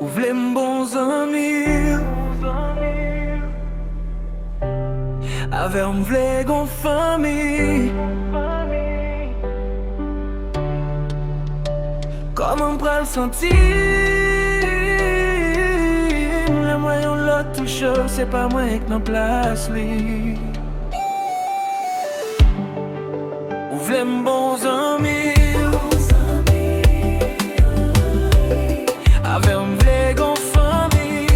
Ou vle m'bons amis Ave m'vle gon fami Comment pral sentir Le moyen l'autre touche c'est pas moi que nan place li Ou vle m'bons amis Ave m'vle gon fami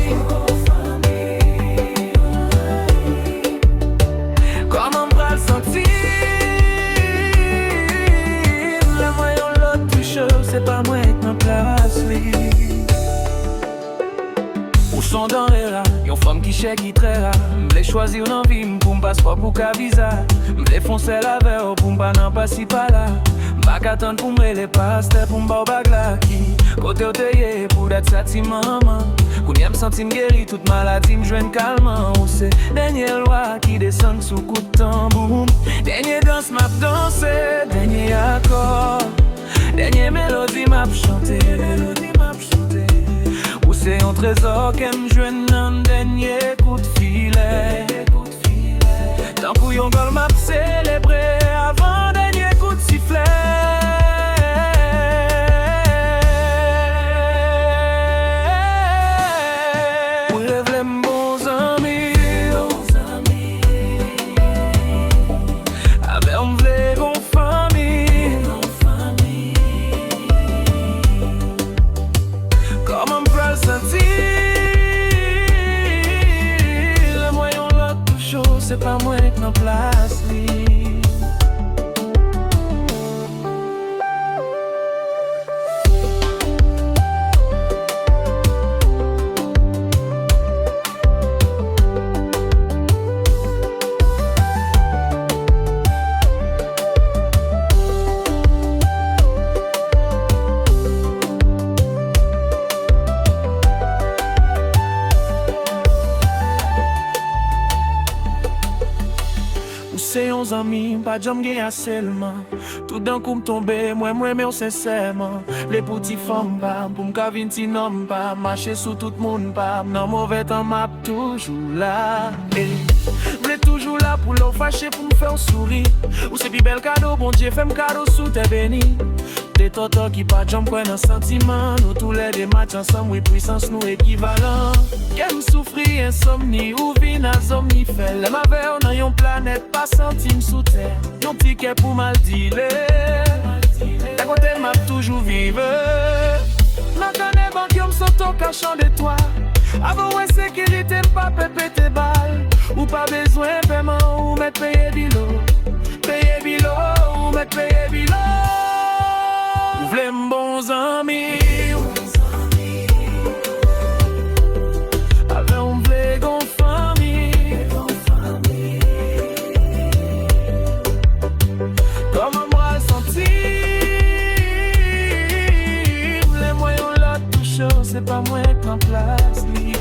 Comment pral sentir Le moyen l'autre touche c'est pas moi que nan place li Ou son dans les rats Yon femme qui chè qui très rare M'vle choisir nan vie M'poum passeport pour ka visa M'vle foncer la verre Pour m'pa nan pas si pas là M'bak attendre pour m'rele pasteur Pour m'ba ou bagla qui Kote ou te ye pour d'être sati maman Kounye m'senti m'guéri toute maladie m'jwen calmant Ou se denye loi qui descend sous coup de tambour Denye danse m'ap danse Denye accord Denye mélodie m'ap chanté Ou se yon trésor kem jwen nan denye coup de filet Tant kou yon gol m'ap célébré Avant denye coup de sifflet C'est pas moi qui m'en place li C'est yon amis, pas jam gen seulement. Tout d'un coup m'tombe, moi mais on sincèrement. Les petits femmes pas, pour m'ka vin ti nom pas. Marcher sous tout monde pas, non mauvais temps m'a toujours là. M'vle toujours là pour l'eau fâché pour me faire sourire. Ou c'est pi bel cadeau, bon Dieu fait m'cadeau sous tes béni. Des totos qui pas jam kwen nan sentiment. Nous tous les deux matchs ensemble, oui puissance nous équivalent. Qu'elle souffri insomnie ou vin à somnifère. Le ma ver nan yon planète pas centime sous terre. Yon ticket pour mal dealer. D'un côté m'a toujours vive. Ma connaît banque yon m'soto cachant de toi. Avant ouais sécurité m'pas péter balle. Ou pas besoin paiement ou mettre payer bilo. Payer bilo ou mettre payer bilo. Ou vle m'bons amis. Ave m'vle gon fami. Comment m'ra sentir les moyens l'autre touche c'est pas moi qui en place li